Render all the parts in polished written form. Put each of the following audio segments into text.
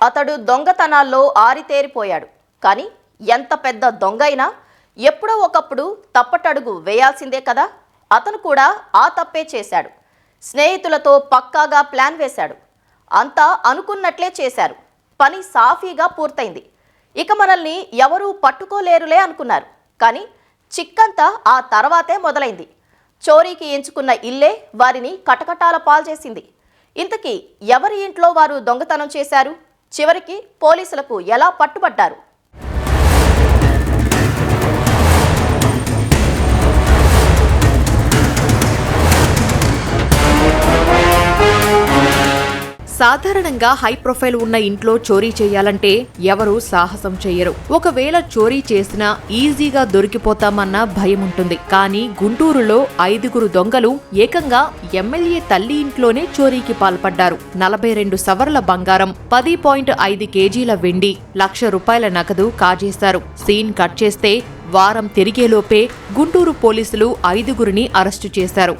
అతడు దొంగతనాల్లో ఆరితేరిపోయాడు. కానీ ఎంత పెద్ద దొంగ అయినా ఎప్పుడో ఒకప్పుడు తప్పటడుగు వేయాల్సిందే కదా. అతను కూడా ఆ తప్పే చేశాడు. స్నేహితులతో పక్కాగా ప్లాన్ వేశాడు. అంతా అనుకున్నట్లే చేశారు. పని సాఫీగా పూర్తయింది. ఇక మనల్ని ఎవరూ పట్టుకోలేరులే అనుకున్నారు. కానీ చిక్కంతా ఆ తర్వాతే మొదలైంది. చోరీకి ఎంచుకున్న ఇల్లే వారిని కటకటాల పాల్చేసింది. ఇంతకీ ఎవరి ఇంట్లో వారు దొంగతనం చేశారు? చివరికి పోలీసులకు ఎలా పట్టుబడ్డారు? సాధారణంగా హై ప్రొఫైల్ ఉన్న ఇంట్లో చోరీ చేయాలంటే ఎవరూ సాహసం చేయరు. ఒకవేళ చోరీ చేసినా ఈజీగా దొరికిపోతామన్న భయం ఉంటుంది. కానీ గుంటూరులో 5 దొంగలు ఏకంగా ఎమ్మెల్యే తల్లి ఇంట్లోనే చోరీకి పాల్పడ్డారు. 42 సవర్ల బంగారం, 10.5 కేజీల వెండి, ₹1,00,000 నగదు కాజేశారు. సీన్ కట్ చేస్తే వారం తిరిగేలోపే గుంటూరు పోలీసులు 5 అరెస్టు చేశారు.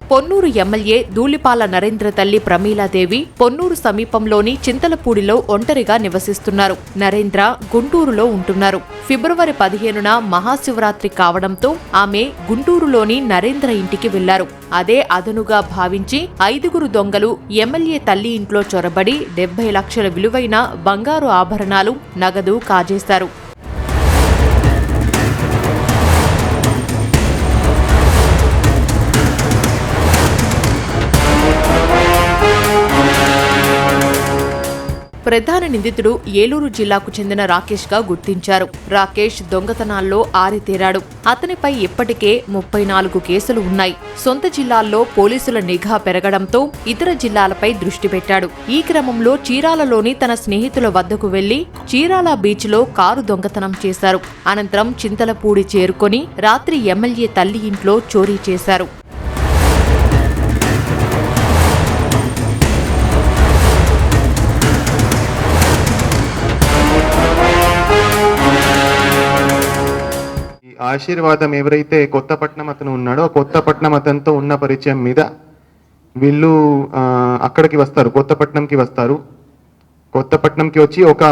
పొన్నూరు ఎమ్మెల్యే ధూళిపాల నరేంద్ర తల్లి ప్రమీలాదేవి పొన్నూరు సమీపంలోని చింతలపూడిలో ఒంటరిగా నివసిస్తున్నారు. నరేంద్ర గుంటూరులో ఉంటున్నారు. ఫిబ్రవరి 15న మహాశివరాత్రి కావడంతో ఆమె గుంటూరులోని నరేంద్ర ఇంటికి వెళ్లారు. అదే అదనుగా భావించి 5 దొంగలు ఎమ్మెల్యే తల్లి ఇంట్లో చొరబడి 70 లక్షల విలువైన బంగారు ఆభరణాలు, నగదు కాజేశారు. ప్రధాన నిందితుడు ఏలూరు జిల్లాకు చెందిన రాకేష్ గా గుర్తించారు. రాకేష్ దొంగతనాల్లో ఆరితేరాడు. అతనిపై ఇప్పటికే 34 కేసులు ఉన్నాయి. సొంత జిల్లాల్లో పోలీసుల నిఘా పెరగడంతో ఇతర జిల్లాలపై దృష్టి పెట్టాడు. ఈ క్రమంలో చీరాలలోని తన స్నేహితుల వద్దకు వెళ్లి చీరాల బీచ్లో కారు దొంగతనం చేశారు. అనంతరం చింతలపూడి చేరుకొని రాత్రి ఎమ్మెల్యే తల్లి ఇంట్లో చోరీ చేశారు. ఆశీర్వాదం ఎవరైతే కొత్తపట్నం అతను ఉన్నాడో కొత్తపట్నం అతనితో ఉన్న పరిచయం మీద వీళ్ళు అక్కడికి వస్తారు, కొత్తపట్నంకి వస్తారు. కొత్తపట్నంకి వచ్చి ఒక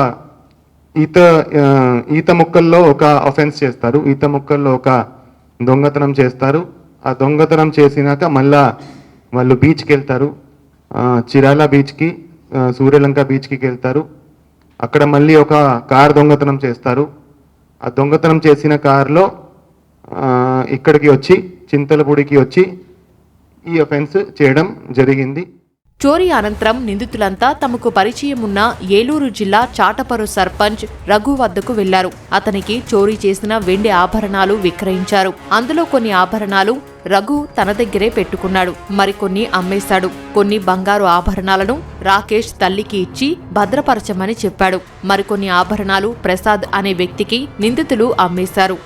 ఈత ముక్కల్లో ఒక అఫెన్స్ చేస్తారు. ఈత ముక్కల్లో ఒక దొంగతనం చేస్తారు. ఆ దొంగతనం చేసినాక మళ్ళా వాళ్ళు బీచ్కి వెళ్తారు. చిరాల బీచ్కి, సూర్యలంక బీచ్కి వెళ్తారు. అక్కడ మళ్ళీ ఒక కార్ దొంగతనం చేస్తారు. ఆ దొంగతనం చేసిన కారులో ఇక్కడికి వచ్చి చింతలపూడికి వచ్చి ఈ అఫెన్స్ చేయడం జరిగింది. చోరీ అనంతరం నిందితులంతా తమకు పరిచయం ఉన్న ఏలూరు జిల్లా చాటపర్రు సర్పంచ్ రఘు వద్దకు వెళ్లారు. అతనికి చోరీ చేసిన వెండి ఆభరణాలు విక్రయించారు. అందులో కొన్ని ఆభరణాలు రఘు తన దగ్గరే పెట్టుకున్నాడు. మరికొన్ని అమ్మేశాడు. కొన్ని బంగారు ఆభరణాలను రాకేష్ తల్లికి ఇచ్చి భద్రపరచమని చెప్పాడు. మరికొన్ని ఆభరణాలు ప్రసాద్ అనే వ్యక్తికి నిందితులు అమ్మేశారు.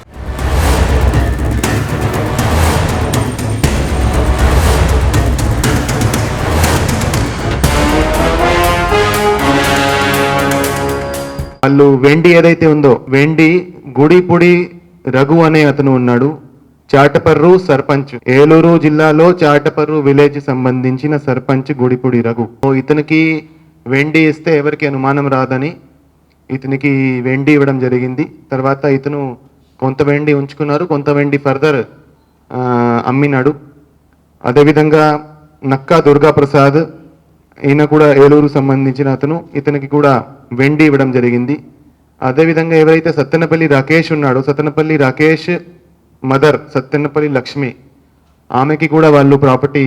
వాళ్ళు వెండి ఏదైతే ఉందో వెండి గుడిపుడి రఘు అనే అతను ఉన్నాడు. చాటపర్రు సర్పంచ్, ఏలూరు జిల్లాలో చాటపర్రు విలేజ్ సంబంధించిన సర్పంచ్ గుడిపుడి రఘు. ఇతనికి వెండి ఇస్తే ఎవరికి అనుమానం రాదని ఇతనికి వెండి ఇవ్వడం జరిగింది. తర్వాత ఇతను కొంత వెండి ఉంచుకున్నారు, కొంత వెండి ఫర్దర్ అమ్మినాడు. అదేవిధంగా నక్కా దుర్గా ప్రసాద్, ఈయన కూడా ఏలూరు సంబంధించిన అతను, ఇతనికి కూడా వెండి ఇవ్వడం జరిగింది. అదేవిధంగా ఎవరైతే సత్తెనపల్లి రాకేష్ ఉన్నాడో సత్తెనపల్లి రాకేష్ మదర్ సత్తెనపల్లి లక్ష్మి, ఆమెకి కూడా వాళ్ళు ప్రాపర్టీ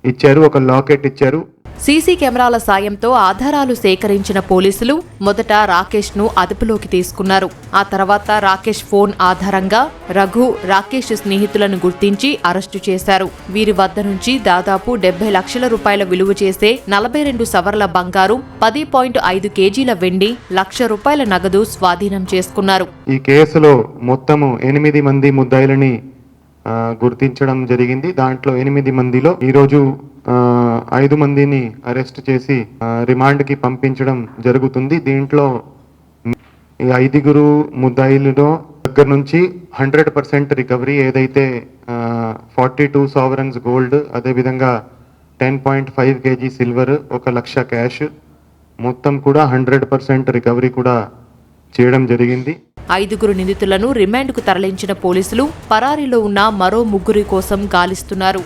ఇచ్చారు, ఒక లాకెట్ ఇచ్చారు. సీసీ కెమెరాల సాయంతో ఆధారాలు సేకరించిన పోలీసులు మొదట రాకేష్ ను అదుపులోకి తీసుకున్నారు. ఆ తర్వాత రాకేష్ ఫోన్ ఆధారంగా రఘు, రాకేష్ స్నేహితులను గుర్తించి అరెస్టు చేశారు. వీరి వద్ద నుంచి దాదాపు 70 లక్షల రూపాయల విలువ చేసే 42 సవర్ల బంగారు, 10.5 కేజీల వెండి, ₹1,00,000 నగదు స్వాధీనం చేసుకున్నారు. ఈ కేసులో మొత్తము 8 మంది ముద్దాయిలని గుర్తించడం జరిగింది. దాంట్లో 8 మందిలో ఈరోజు 5 మందిని అరెస్ట్ చేసి రిమాండ్కి పంపించడం జరుగుతుంది. దీంట్లో ఈ 5 ముద్దాయిలలో దగ్గర నుంచి 100% రికవరీ, ఏదైతే 42 సావరన్స్ గోల్డ్, అదేవిధంగా 10.5 kg సిల్వర్, 1 లక్ష క్యాష్, మొత్తం కూడా 100% రికవరీ కూడా చేయడం జరిగింది. 5 నిందితులను రిమాండ్కు తరలించిన పోలీసులు పరారీలో ఉన్న మరో 3 కోసం గాలిస్తున్నారు.